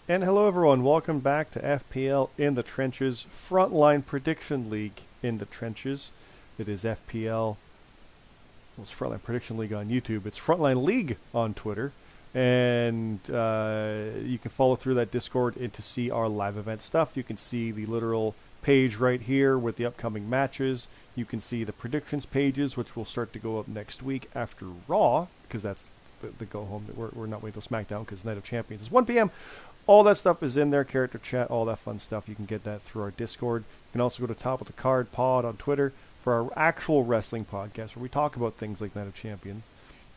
And hello, everyone. Welcome back to FPL in the Trenches, Frontline Prediction League in the Trenches. It is FPL. Well, it's Frontline Prediction League on YouTube. It's Frontline League on Twitter. And you can follow through that Discord and to see our live event stuff. You can see the literal page right here with the upcoming matches. You can see the predictions pages, which will start to go up next week after Raw, because that's the go home. We're not waiting till SmackDown because Night of Champions is 1 p.m. All that stuff is in there, character chat, all that fun stuff. You can get that through our Discord. You can also go to Top of the Card Pod on Twitter for our actual wrestling podcast where we talk about things like Night of Champions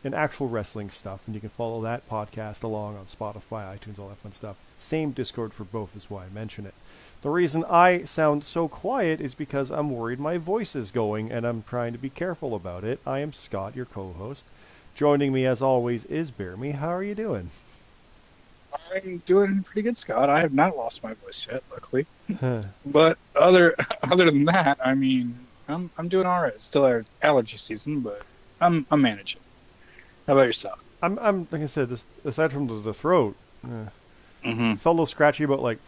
and actual wrestling stuff. And you can follow that podcast along on Spotify, iTunes, all that fun stuff. Same Discord for both is why I mention it. The reason I sound so quiet is because I'm worried my voice is going and I'm trying to be careful about it. I am Scott, your co-host. Joining me as always is BeerMe. How are you doing? I'm doing pretty good, Scott. I have not lost my voice yet, luckily. But other than that, I mean, I'm doing all right. It's still our allergy season, but I'm managing. How about yourself? I'm like I said, this aside from the throat, Mm-hmm. felt a little scratchy about like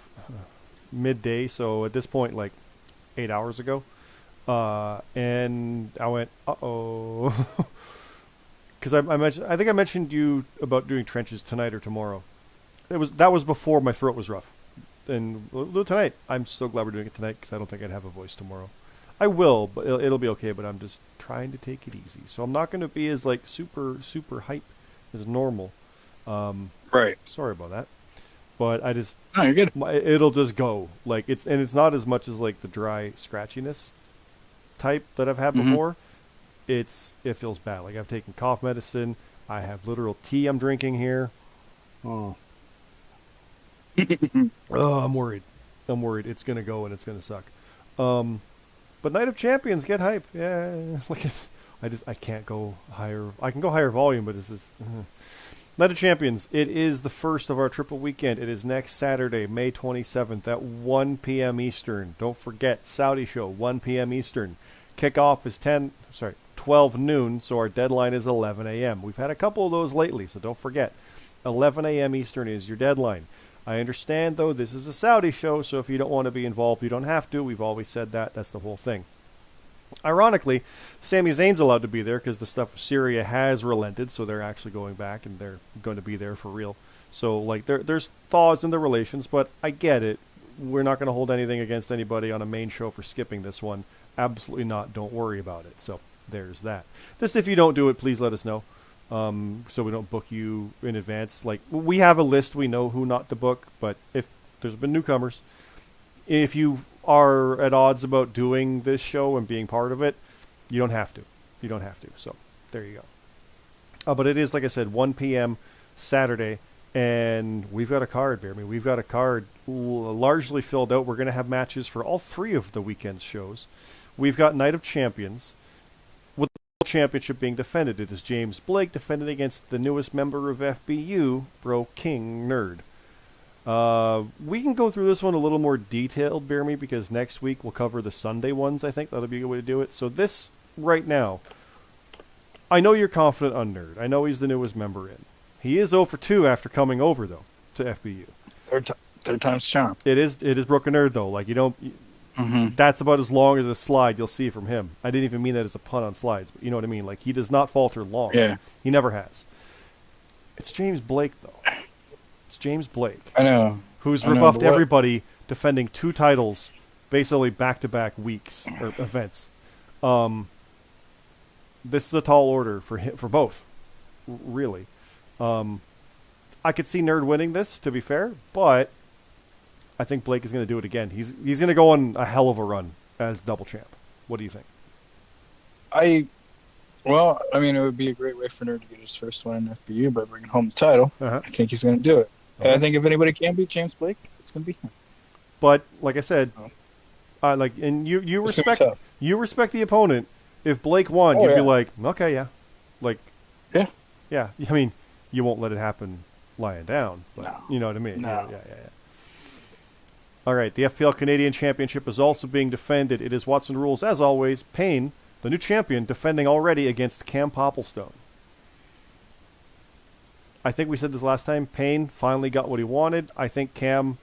midday. So at this point, like 8 hours ago, and I went, uh-oh, because I mentioned, I think I mentioned you about doing trenches tonight or tomorrow. That was before my throat was rough, and we'll do it tonight. I'm so glad we're doing it tonight because I don't think I'd have a voice tomorrow. I will, but it'll be okay. But I'm just trying to take it easy, so I'm not going to be as like super hype as normal. Right. Sorry about that, but I just No, you're good. it'll just go like it's not as much as like the dry scratchiness type that I've had before. It feels bad. Like I've taken cough medicine. I have literal tea I'm drinking here. Oh. Oh, I'm worried. It's gonna go and it's gonna suck. But Night of Champions, get hype. Yeah, like I can't go higher. I can go higher volume, but it's just, Night of Champions. It is the first of our triple weekend. It is next Saturday, May 27th at 1 p.m. Eastern. Don't forget Saudi show 1 p.m. Eastern. Kickoff is 12 noon. So our deadline is 11 a.m. We've had a couple of those lately, so don't forget. 11 a.m. Eastern is your deadline. I understand, though, this is a Saudi show, so if you don't want to be involved, you don't have to. We've always said that. That's the whole thing. Ironically, Sami Zayn's allowed to be there because the stuff with Syria has relented, so they're actually going back, and they're going to be there for real. So, like, there's thaws in the relations, but I get it. We're not going to hold anything against anybody on a main show for skipping this one. Absolutely not. Don't worry about it. So, there's that. Just if you don't do it, please let us know. So we don't book you in advance. Like, we have a list, we know who not to book, but if there's been newcomers, if you are at odds about doing this show and being part of it, you don't have to. So there you go. But it is, like I said, 1 p.m. Saturday, and we've got a card, BeerMe. We've got a card largely filled out. We're going to have matches for all three of the weekend shows. We've got Night of Champions, with championship being defended. It is James Blake defending against the newest member of FBU, Bro King Nerd. We can go through this one a little more detailed, BeerMe, because next week we'll cover the Sunday ones. I think that'll be a good way to do it. So this, right now, I know you're confident on Nerd. I know he's the newest member in. He is 0 for 2 after coming over, though, to FBU. Third time's charm. It is Broken Nerd, though. Like, you don't... That's about as long as a slide you'll see from him. I didn't even mean that as a pun on slides, but you know what I mean. Like, he does not falter long. Yeah. He never has. It's James Blake, though. It's James Blake. I know. Who's rebuffed everybody defending 2 titles basically back-to-back weeks or events. This is a tall order for him, for both, really. I could see Nerd winning this, to be fair, but I think Blake is going to do it again. He's going to go on a hell of a run as double champ. What do you think? I mean, it would be a great way for Nerd to get his first one in FBU by bringing home the title. I think he's going to do it. And I think if anybody can beat James Blake, it's going to be him. But like I said, you respect the opponent. If Blake won, you'd be like, okay, yeah, like, yeah. I mean, you won't let it happen lying down, but no. You know what I mean? No. Yeah. All right, the FPL Canadian Championship is also being defended. It is Watson Rules, as always. Payne, the new champion, defending already against Cam Popplestone. I think we said this last time. Payne finally got what he wanted. I think Cam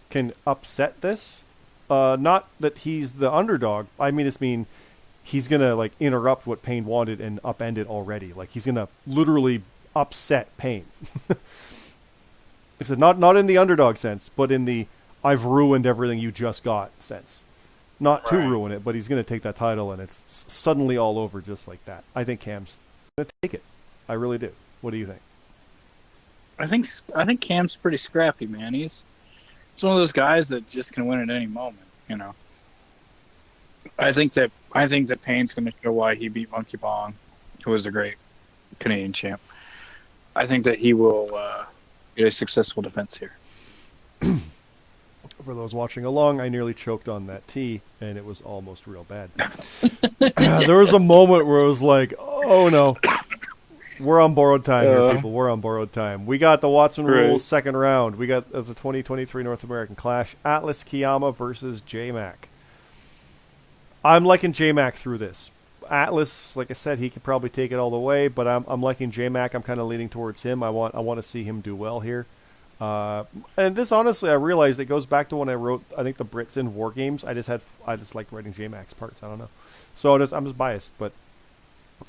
can upset this. Not that he's the underdog. I mean he's gonna like interrupt what Payne wanted and upend it already. Like he's gonna literally upset Payne. Like I said, not in the underdog sense, but in the I've ruined everything you just got sense. Not to ruin it, but he's gonna take that title and it's suddenly all over just like that. I think Cam's gonna take it. I really do. What do you think? I think Cam's pretty scrappy, man. He's one of those guys that just can win at any moment. You know. I think that Payne's going to show why he beat Monkey Bong, who was the great Canadian champ. I think that he will get a successful defense here. For those watching along, I nearly choked on that tea, and it was almost real bad. There was a moment where it was like, oh no, we're on borrowed time here, people. We're on borrowed time. We got the Watson Rules second round. We got of the 2023 North American Clash, Atlas Kiyama versus J-Mac. I'm liking J-Mac through this. Atlas, like I said, he could probably take it all the way, but I'm liking J-Mac. I'm kind of leaning towards him. I want to see him do well here. And this, honestly, I realized it goes back to when I wrote, I think, the Brits in War Games. I just like writing J-Mac's parts. I don't know. So I'm just biased, but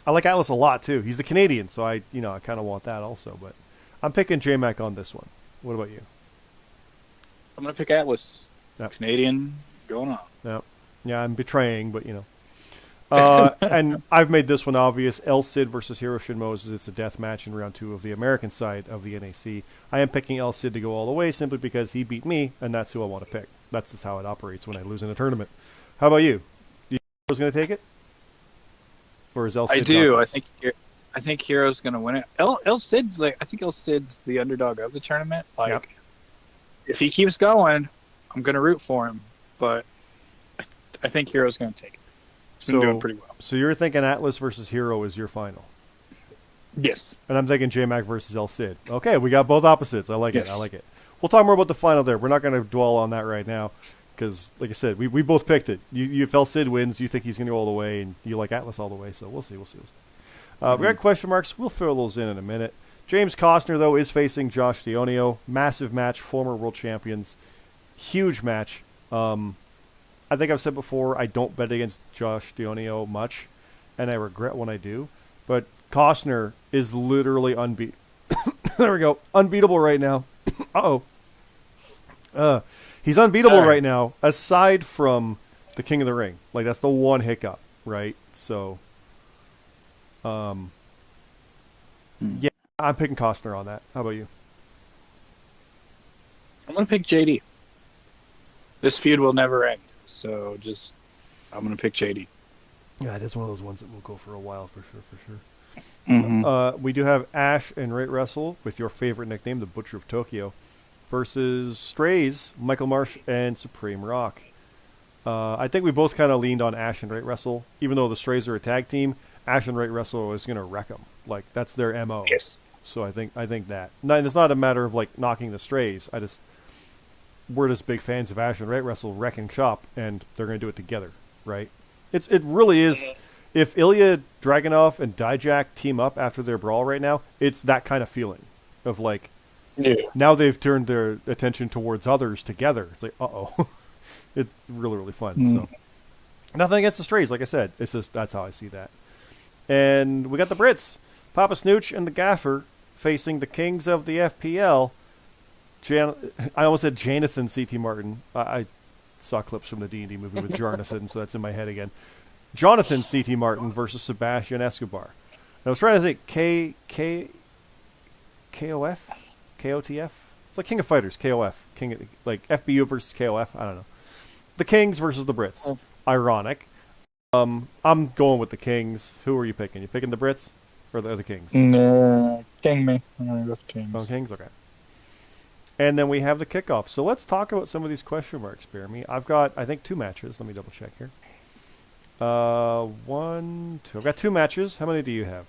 I like Atlas a lot too. He's the Canadian, so I kind of want that also. But I'm picking J-Mac on this one. What about you? I'm gonna pick Atlas. Yep. Canadian going on. Yep. Yeah, I'm betraying, but and I've made this one obvious. El Cid versus Hiro Shin Moses. It's a death match in round 2 of the American side of the NAC. I am picking El Cid to go all the way simply because he beat me, and that's who I want to pick. That's just how it operates when I lose in a tournament. How about you? Do you think Hiro's going to take it? Or is El Cid? I do. I think Hiro's going to win it. El Cid's I think El Cid's the underdog of the tournament. If he keeps going, I'm going to root for him, but I think Hiro's going to take it. He's been doing pretty well. So you're thinking Atlas versus Hiro is your final? Yes. And I'm thinking J-Mac versus El Cid. Okay, we got both opposites. I like it. I like it. We'll talk more about the final there. We're not going to dwell on that right now because, like I said, we both picked it. If El Cid wins, you think he's going to go all the way, and you like Atlas all the way. So we'll see. We got question marks. We'll fill those in a minute. James Costner, though, is facing Josh Dionio. Massive match. Former world champions. Huge match. I think I've said before, I don't bet against Josh Dionio much, and I regret when I do. But Costner is literally unbeatable. There we go. Unbeatable right now. He's unbeatable right now, aside from the King of the Ring. Like, that's the one hiccup, right? So, yeah, I'm picking Costner on that. How about you? I'm going to pick JD. This feud will never end. So I'm going to pick JD. Yeah, it is one of those ones that will go for a while, for sure. Mm-hmm. We do have Ash and Rate Wrestle with your favorite nickname, the Butcher of Tokyo, versus Strays, Michael Marsh, and Supreme Rock. I think we both kind of leaned on Ash and Rate Wrestle. Even though the Strays are a tag team, Ash and Rate Wrestle is going to wreck them. Like, that's their MO. Yes. So I think that. And it's not a matter of, like, knocking the Strays. We're just big fans of Ash and Rate Wrestle wrecking shop, and they're going to do it together, right? It really is. If Ilya Dragunov and Dijak team up after their brawl right now, it's that kind of feeling of like, now they've turned their attention towards others together. It's like, uh-oh. It's really, really fun. So nothing against the Strays, like I said. It's just that's how I see that. And we got the Brits, Papa Snooch and the Gaffer, facing the Kings of the FPL. I almost said Jonathan C.T. Martin. I saw clips from the D&D movie with Jonathan, so that's in my head again. Jonathan C.T. Martin versus Sebastian Escobar. And I was trying to think KOF? KOTF? It's like King of Fighters, KOF. Like FBU versus KOF. I don't know. The Kings versus the Brits. Ironic. I'm going with the Kings. Who are you picking? You picking the Brits or the Kings? No, King me. I'm going to go with Kings. Oh, Kings? Okay. And then we have the kickoff. So let's talk about some of these question marks, BeerMe. I've got, I think, 2 matches. Let me double check here. 1, 2. I've got 2 matches. How many do you have?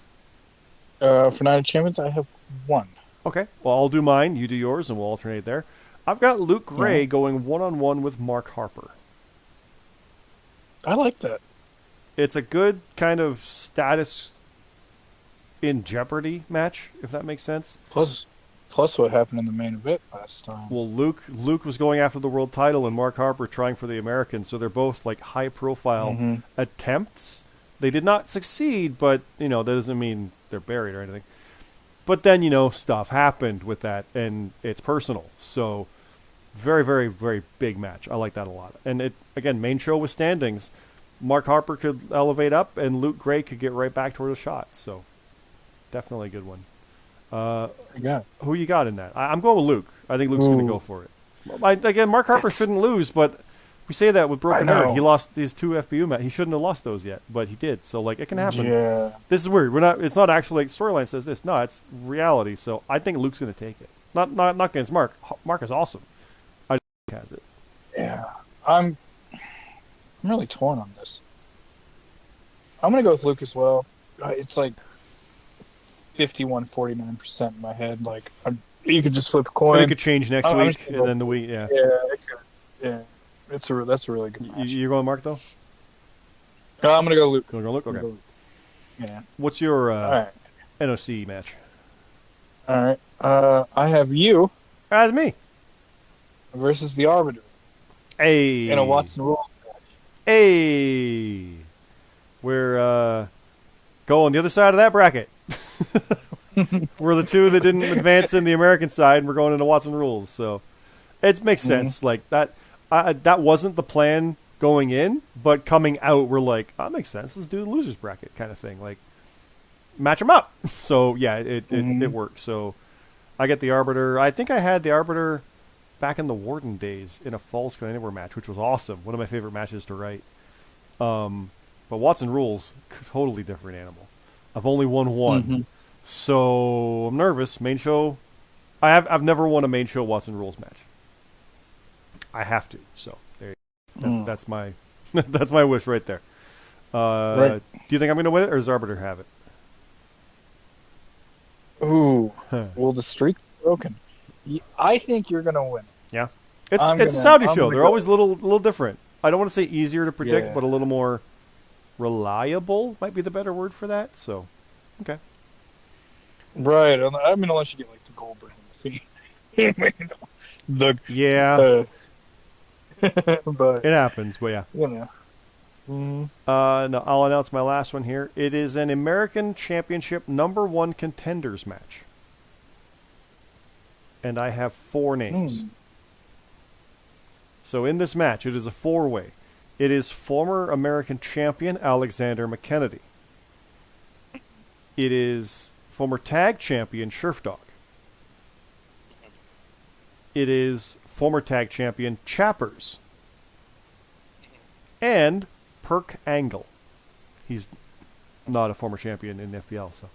For Night of Champions, I have 1. Okay. Well, I'll do mine. You do yours, and we'll alternate there. I've got Luke Gray going one-on-one with Mark Harper. I like that. It's a good kind of status in jeopardy match, if that makes sense. Plus Plus what happened in the main event last time. Well, Luke was going after the world title, and Mark Harper trying for the American. So they're both like high-profile attempts. They did not succeed, but that doesn't mean they're buried or anything. But then stuff happened with that, and it's personal. So very, very, very big match. I like that a lot. And it again, main show with standings. Mark Harper could elevate up, and Luke Gray could get right back toward a shot. So definitely a good one. Who you got in that? I'm going with Luke. I think Luke's going to go for it. Again, Mark Harper shouldn't lose, but we say that with Broken Nerd. He lost these 2 FBU matches. He shouldn't have lost those yet, but he did. So it can happen. Yeah. This is weird. It's not actually like storyline says this. No, it's reality. So I think Luke's going to take it. Not against Mark. Mark is awesome. I just think Luke has it. Yeah. I'm really torn on this. I'm going to go with Luke as well. It's like 51-49% in my head. Like you could just flip a coin. It could change next week, and then the week. Yeah. Yeah. It could. Yeah. That's a really good match. You're going Mark though? I'm gonna go Luke. Going to go Luke. Okay. Go Luke. Yeah. What's your right. NOC match? All right. I have you. That's me. Versus the Arbiter. Hey. In a Watson rules match. Hey. We're going the other side of that bracket. We're the 2 that didn't advance in the American side, and we're going into Watson rules. So it makes sense. Like that. That wasn't the plan going in, but coming out, we're like, that makes sense. Let's do the losers bracket kind of thing. Like, match them up. So yeah, it works. So I get the Arbiter. I think I had the Arbiter back in the Warden days in a Falls Count Anywhere match, which was awesome. One of my favorite matches to write. But Watson rules, totally different animal. I've only won one, so I'm nervous. Main show, I've never won a main show Watson rules match. I have to. So there you go. That's my that's my wish right there. Right. Do you think I'm going to win it, or does Arbiter have it? Ooh. Well, the streak's broken. I think you're going to win. Yeah. It's a Saudi show. They're always a little different. I don't want to say easier to predict, but a little more reliable might be the better word for that. So, okay. Right. I mean, unless you get like the Goldberg and the but it happens, but yeah. No, I'll announce my last one here. It is an American Championship #1 contenders match. And I have 4 names. So in this match, it is a 4-way. It is former American champion Alexander McKennedy. It is former tag champion Scherfdog. It is former tag champion Chappers. And Perk Angle. He's not a former champion in FPL, so.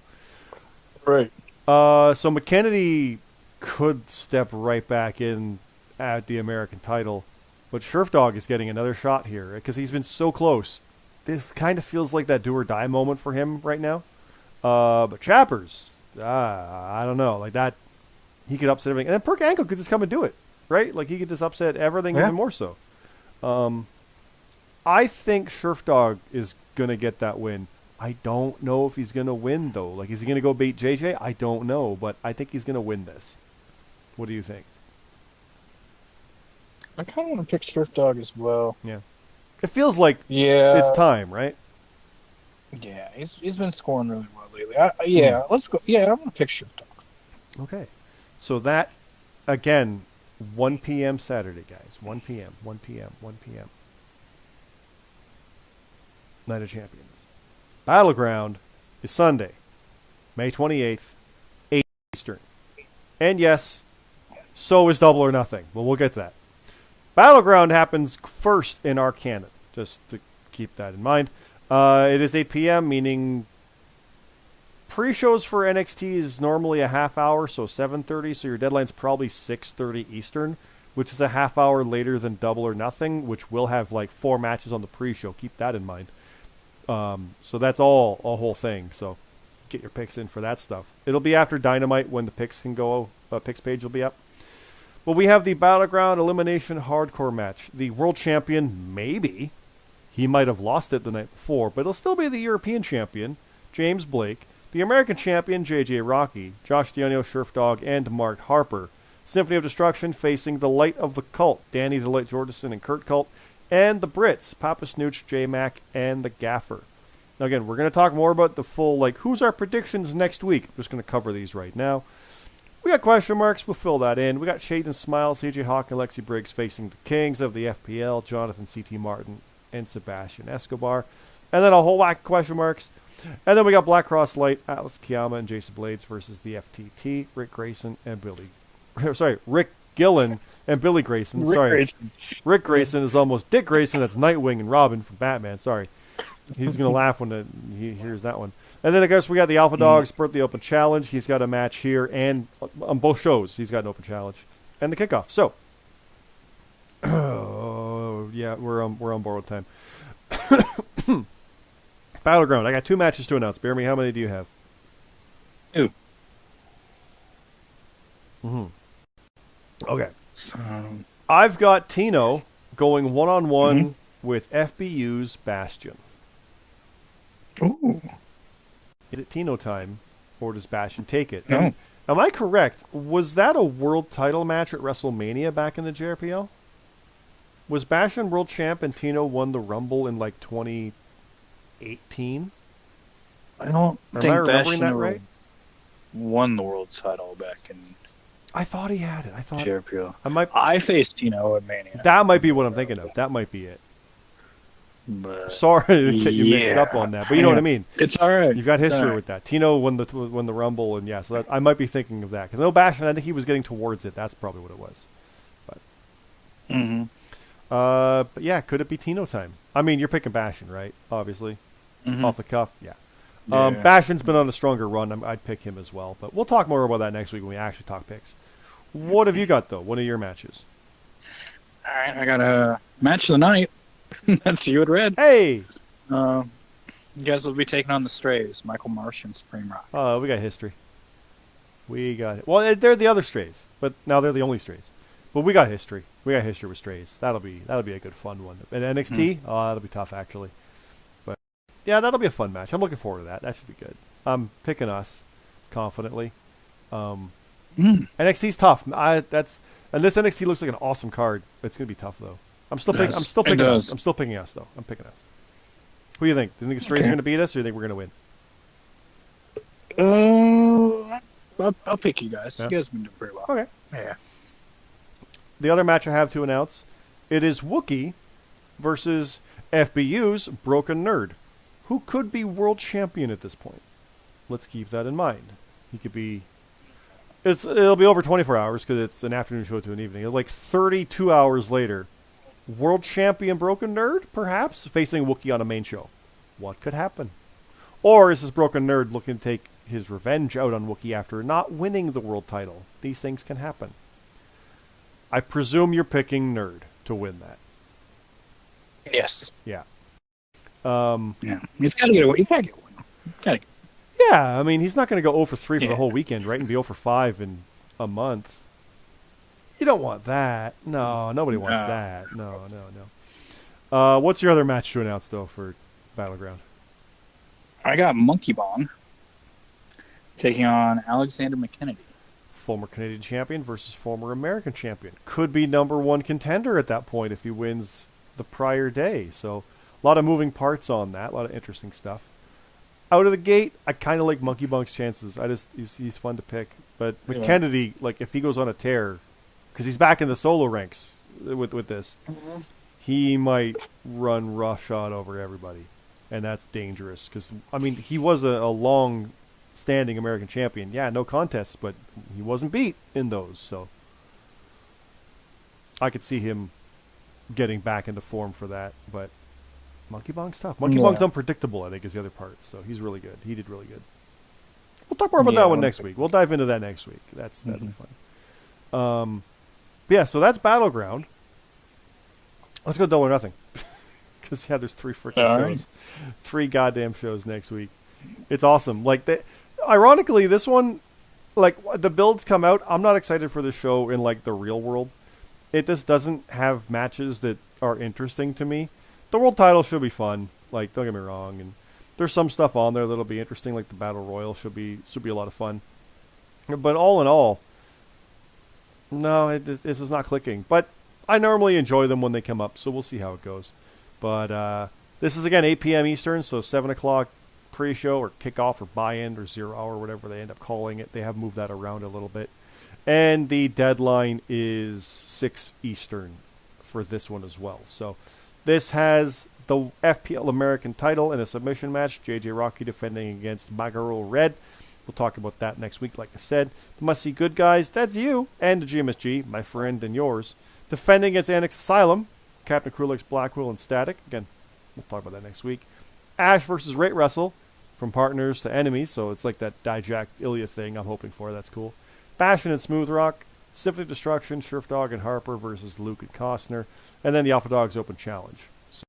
Right. So McKennedy could step right back in at the American title, but Scherfdog is getting another shot here because he's been so close. This kind of feels like that do or die moment for him right now. But Chappers, I don't know, like that, he could upset everything, and then Perk Angle could just come and do it, right? Like he could just upset everything even more so. I think Scherfdog is gonna get that win. I don't know if he's gonna win though. Like, is he gonna go beat JJ? I don't know, but I think he's gonna win this. What do you think? I kind of want to pick Scherfdog as well. Yeah, it feels like it's time, right? Yeah, he's been scoring really well lately. Let's go. Yeah, I'm gonna pick Scherfdog. Okay, so that again, 1 p.m. Saturday, guys. 1 p.m. 1 p.m. 1 p.m. Night of Champions. Battleground is Sunday, May 28th, 8 Eastern. And yes, so is Double or Nothing. But we'll get to that. Battleground happens first in our canon, just to keep that in mind. It is 8 p.m., meaning pre-shows for NXT is normally a half hour, so 7:30, so your deadline's probably 6:30 Eastern, which is a half hour later than Double or Nothing, which will have like 4 matches on the pre-show. Keep that in mind. So that's all a whole thing. So get your picks in for that stuff. It'll be after Dynamite when the picks can go. Picks page will be up. Well, we have the Battleground Elimination Hardcore match. The world champion, maybe, he might have lost it the night before, but he'll still be the European champion, James Blake, The American champion, J.J. Rocky, Josh Dionio, Sheriff Dog, and Mark Harper. Symphony of Destruction facing the Light of the Cult, Danny the Light Jordison and Kurt Cult, and the Brits, Papa Snooch, J-Mac, and the Gaffer. Now again, we're going to talk more about the full, who's our predictions next week. I'm just going to cover these right now. We got question marks. We'll fill that in. We got Shaden Smile, CJ Hawk, and Lexi Briggs facing the Kings of the FPL, Jonathan C.T. Martin, and Sebastian Escobar. And then a whole whack of question marks. And then we got Black Cross Light, Atlas Kiyama, and Jason Blades versus the FTT, Rick Grayson and Rick Gillen and Billy Grayson. Rick Grayson is almost Dick Grayson. That's Nightwing and Robin from Batman. Sorry. He's going to laugh when he hears that one. And then, I guess, we got the Alpha Dogs, Birthday Open Challenge. He's got a match here, and on both shows, he's got an open challenge. And the kickoff. So, yeah, we're on borrowed time. Battleground. I got 2 matches to announce. BeerMe, how many do you have? 2. Okay. I've got Tino going one-on-one with FBU's Bastion. Ooh. Is it Tino time, or does Bastion take it? No. Am I correct? Was that a world title match at WrestleMania back in the JRPL? Was Bastion world champ and Tino won the Rumble in 2018? I don't Am think I remembering Bastion that right? won the world title back in I thought he had it. I thought JRPL. I faced Tino at Mania. That might be what I'm thinking of. That might be it. But sorry to get you mixed up on that, but you know what I mean. It's all right. You've got history with that. Tino won the Rumble, and yeah, so I might be thinking of that because no Bastion. I think he was getting towards it. That's probably what it was. But but yeah, could it be Tino time? I mean, you're picking Bastion, right? Obviously, off the cuff, yeah. Bastion's been on a stronger run. I'd pick him as well, but we'll talk more about that next week when we actually talk picks. What have you got though? What are your matches? All right, I got a match of the night. That's you and Red. Hey! You guys will be taking on the Strays, Michael Marsh and Supreme Rock. We got history. We got it. Well, they're the other Strays, but now they're the only Strays. But we got history. We got history with Strays. That'll be a good fun one. And NXT, that'll be tough actually. But yeah, that'll be a fun match. I'm looking forward to that. That should be good. I'm picking us confidently. NXT's tough. And this NXT looks like an awesome card. It's gonna be tough though. I'm still picking us. I'm still picking us though. I'm picking us. Who do you think? Do you think the Strays are going to beat us, or do you think we're going to win? I'll pick you guys. Yeah. You guys have been doing pretty well. Okay. Yeah. The other match I have to announce, it is Wookiee versus FBU's Broken Nerd, who could be world champion at this point. Let's keep that in mind. He could be. It'll be over 24 hours because it's an afternoon show to an evening. Like 32 hours later. World champion Broken Nerd, perhaps, facing Wookiee on a main show. What could happen? Or is this Broken Nerd looking to take his revenge out on Wookiee after not winning the world title? These things can happen. I presume you're picking Nerd to win that. Yes. Yeah. Yeah. He's got to get one. Yeah, I mean, he's not going to go 0 for 3 for the whole weekend, right? And be 0 for 5 in a month. You don't want that. No, nobody wants that. No. What's your other match to announce, though, for Battleground? I got Monkey Bong taking on Alexander McKennedy. Former Canadian champion versus former American champion. Could be #1 contender at that point if he wins the prior day. So a lot of moving parts on that. A lot of interesting stuff. Out of the gate, I kind of like Monkey Bong's chances. He's fun to pick. But McKennedy, if he goes on a tear, because he's back in the solo ranks with this, he might run roughshod over everybody, and that's dangerous. Because I mean, he was a long-standing American champion. Yeah, no contests, but he wasn't beat in those. So I could see him getting back into form for that. But Monkey Bong's tough. Monkey Bong's unpredictable, I think, is the other part. So he's really good. He did really good. We'll talk more about that one next week. We'll dive into that next week. That'll be fun. Yeah, so that's Battleground. Let's go Double or Nothing. Because, there's 3 freaking shows. 3 goddamn shows next week. It's awesome. Ironically, this one, the builds come out. I'm not excited for the show in, the real world. It just doesn't have matches that are interesting to me. The world title should be fun. Don't get me wrong. And there's some stuff on there that'll be interesting, like the Battle Royal should be a lot of fun. But all in all, no, this is not clicking. But I normally enjoy them when they come up, so we'll see how it goes. But this is, again, 8 p.m. Eastern, so 7 o'clock pre-show or kickoff or buy-in or 0 hour, whatever they end up calling it. They have moved that around a little bit. And the deadline is 6 Eastern for this one as well. So this has the FPL American title in a submission match. JJ Rocky defending against Magaro Red. We'll talk about that next week, like I said. The must-see good guys, that's you, and the GMSG, my friend and yours. Defending against Annex Asylum, Captain Krulix, Blackwell, and Static. Again, we'll talk about that next week. Ash versus Rate Wrestle, from partners to enemies, so it's like that Dijak Ilya thing I'm hoping for. That's cool. Bastion and Smooth Rock, Symphony Destruction, Sheriff Dog and Harper versus Luke and Costner, and then the Alpha Dogs Open Challenge. So,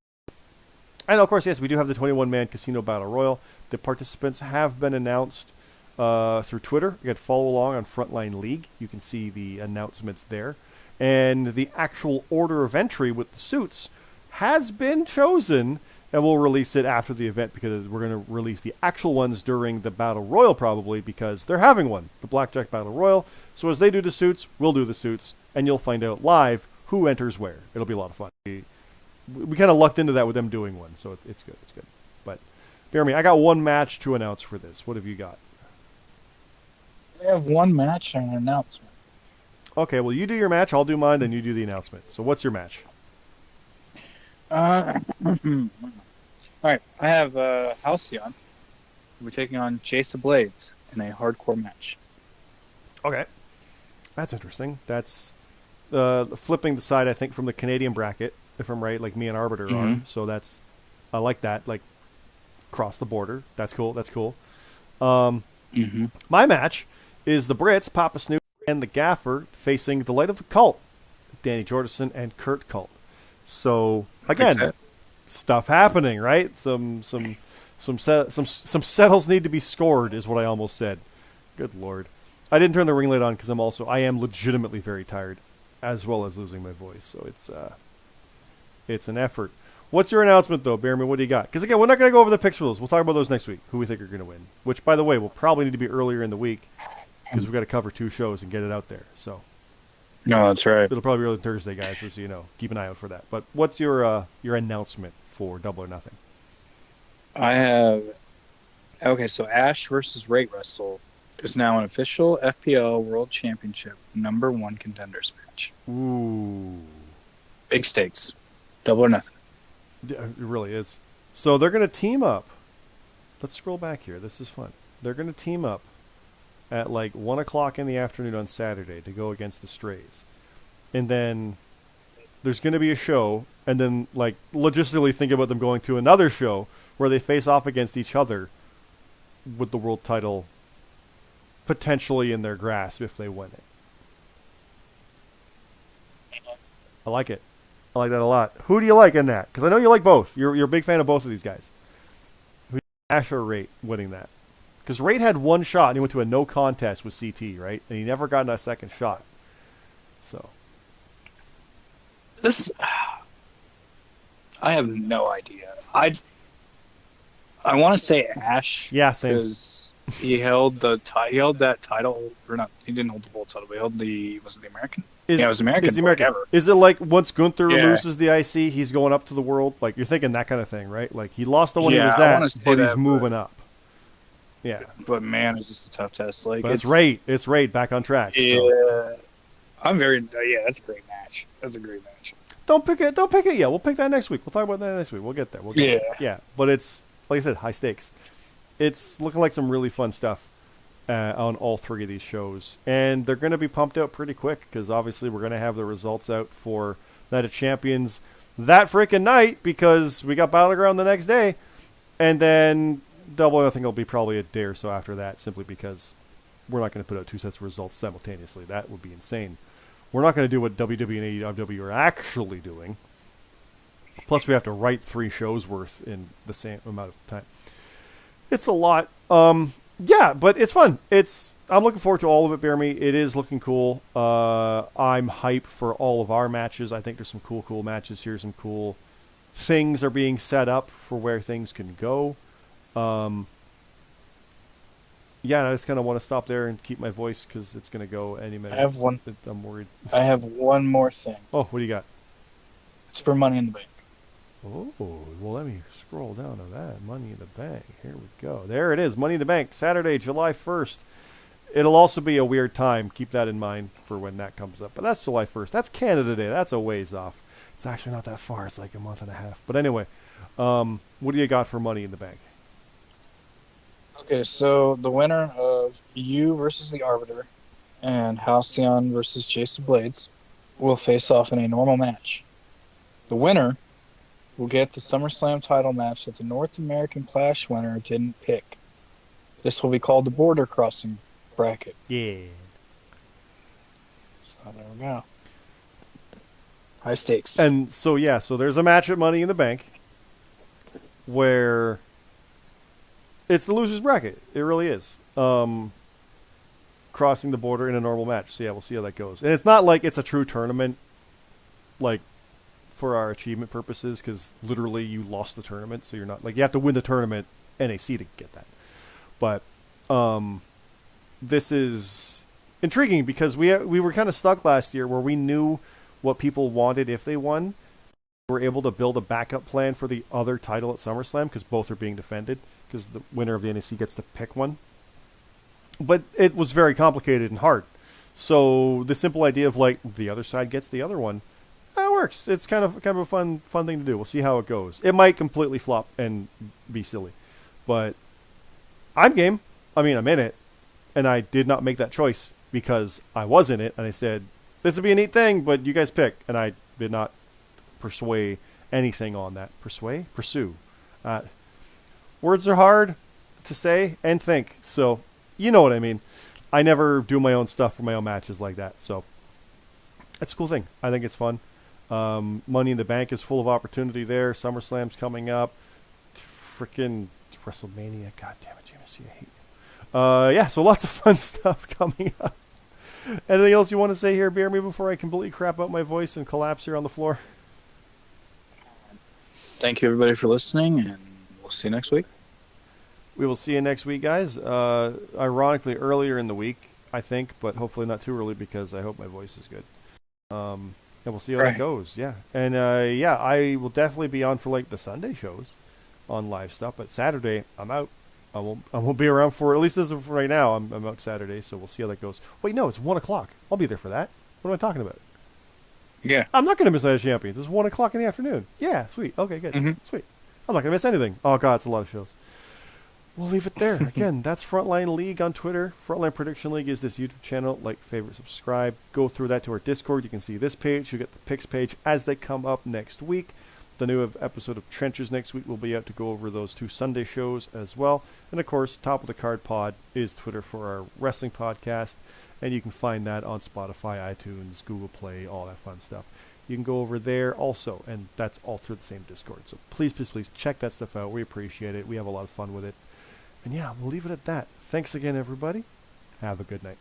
and of course, yes, we do have the 21-man Casino Battle Royal. The participants have been announced through Twitter. You can follow along on Frontline League. You can see the announcements there. And the actual order of entry with the suits has been chosen, and we'll release it after the event because we're going to release the actual ones during the Battle Royal probably because they're having one, the Blackjack Battle Royal. So as they do the suits, we'll do the suits, and you'll find out live who enters where. It'll be a lot of fun. We kind of lucked into that with them doing one, so it's good. It's good. But, BeerMe, I got one match to announce for this. What have you got? I have one match and an announcement. Okay, well, you do your match, I'll do mine, then you do the announcement. So what's your match? All right, I have Halcyon. We're taking on Jace of Blades in a hardcore match. Okay. That's interesting. That's flipping the side, I think, from the Canadian bracket, if I'm right, like me and Arbiter are. So that's, I like that, like, cross the border. That's cool, that's cool. My match is the Brits, Papa Snoop, and the Gaffer facing the Light of the Cult, Danny Jordison and Kurt Cult. So, again, stuff happening, right? Some settles need to be scored, is what I almost said. Good Lord. I didn't turn the ring light on because I am legitimately very tired, as well as losing my voice. So it's an effort. What's your announcement, though, BeerMe? What do you got? Because, again, we're not going to go over the picks for those. We'll talk about those next week, who we think are going to win. Which, by the way, will probably need to be earlier in the week because we've got to cover 2 shows and get it out there. So, no, that's right. It'll probably be early Thursday, guys, so you know. Keep an eye out for that. But what's your announcement for Double or Nothing? I have... Okay, so Ash versus Rate Wrestle is now an official FPL World Championship #1 contenders match. Ooh. Big stakes. Double or Nothing. It really is. So they're going to team up. Let's scroll back here. This is fun. They're going to team up at like 1 o'clock in the afternoon on Saturday to go against the Strays. And then there's going to be a show, and then like logistically think about them going to another show where they face off against each other with the world title potentially in their grasp if they win it. I like it. I like that a lot. Who do you like in that? Because I know you like both. You're a big fan of both of these guys. Who Ash or Rate winning that? Because Rate had one shot and he went to a no contest with CT, right? And he never got a second shot. So this, I have no idea. I want to say Ash. Yeah, same. Because he held that title, or not? He didn't hold the world title. But he held was it the American? Yeah, it was American. It's the American. Ever. Is it like once Gunther loses the IC, he's going up to the world? Like you're thinking that kind of thing, right? Like he lost the one he was at, but he's moving up. Yeah, but man, it's just a tough test. Like but it's Rate back on track. Yeah, so. I'm very. Yeah, that's a great match. That's a great match. Don't pick it yet. We'll pick that next week. We'll talk about that next week. We'll get there. Yeah, but it's like I said, high stakes. It's looking like some really fun stuff on all 3 of these shows, and they're going to be pumped out pretty quick because obviously we're going to have the results out for Night of Champions that freaking night because we got Battleground the next day, and then Double or Nothing will be probably a day or so after that, simply because we're not going to put out 2 sets of results simultaneously. That would be insane. We're not going to do what WWE and AEW are actually doing. Plus, we have to write 3 shows worth in the same amount of time. It's a lot. Yeah, but it's fun. I'm looking forward to all of it, BeerMe. It is looking cool. I'm hyped for all of our matches. I think there's some cool matches here. Some cool things are being set up for where things can go. Um, yeah, and I just kind of want to stop there and keep my voice because it's going to go any I minute. have one. I'm worried. I have one more thing. Oh, what do you got? It's for Money in the Bank. Oh, well, let me scroll down to that. Money in the Bank. Here we go. There it is. Money in the Bank, Saturday, July 1st. It'll also be a weird time. Keep that in mind for when that comes up. But that's July 1st. That's Canada Day. That's a ways off. It's actually not that far. It's like a month and a half. But anyway, what do you got for Money in the Bank? Okay, so the winner of you versus the Arbiter and Halcyon versus Jason Blades will face off in a normal match. The winner will get the SummerSlam title match that the North American Clash winner didn't pick. This will be called the Border Crossing bracket. Yeah. So there we go. High stakes. And so, yeah, so there's a match at Money in the Bank where it's the loser's bracket. It really is. Crossing the border in a normal match. So, yeah, we'll see how that goes. And it's not like it's a true tournament, like, for our achievement purposes, because literally you lost the tournament, so you're not, like, you have to win the tournament NAC to get that. But this is intriguing because we were kind of stuck last year where we knew what people wanted if they won. We were able to build a backup plan for the other title at SummerSlam because both are being defended because the winner of the NAC gets to pick one. But it was very complicated and hard. So the simple idea of like the other side gets the other one, that works. It's kind of a fun thing to do. We'll see how it goes. It might completely flop and be silly, but I'm game. I mean, I'm in it, and I did not make that choice because I was in it, and I said this would be a neat thing, but you guys pick, and I did not pursue anything on that. Pursue. Words are hard to say and think, so you know what I mean. I never do my own stuff for my own matches like that, so it's a cool thing. I think it's fun. Money in the Bank is full of opportunity there. SummerSlam's coming up. Freaking WrestleMania. God damn it, James G, I hate you. Yeah, so lots of fun stuff coming up. Anything else you want to say here, BeerMe, before I completely crap out my voice and collapse here on the floor? Thank you, everybody, for listening, and we'll see you next week. We will see you next week, guys. Ironically, earlier in the week, I think, but hopefully not too early because I hope my voice is good. And we'll see how it goes. Yeah, and yeah, I will definitely be on for like the Sunday shows on live stuff, but Saturday I'm out. I won't be around for, at least as of right now. I'm out Saturday, so we'll see how that goes. Wait, no, it's 1 o'clock. I'll be there for that. What am I talking about? Yeah, I'm not going to miss Night of Champions. It's 1 o'clock in the afternoon. Yeah, sweet. Okay, good. Sweet. I'm not going to miss anything. Oh God, it's a lot of shows. We'll leave it there. Again, that's Frontline League on Twitter. Frontline Prediction League is this YouTube channel. Like, favorite, subscribe. Go through that to our Discord. You can see this page. You get the picks page as they come up next week. The new episode of Trenches next week will be out to go over those 2 Sunday shows as well. And, of course, Top of the Card Pod is Twitter for our wrestling podcast. And you can find that on Spotify, iTunes, Google Play, all that fun stuff. You can go over there also, and that's all through the same Discord. So please, please, please check that stuff out. We appreciate it. We have a lot of fun with it. And yeah, we'll leave it at that. Thanks again, everybody. Have a good night.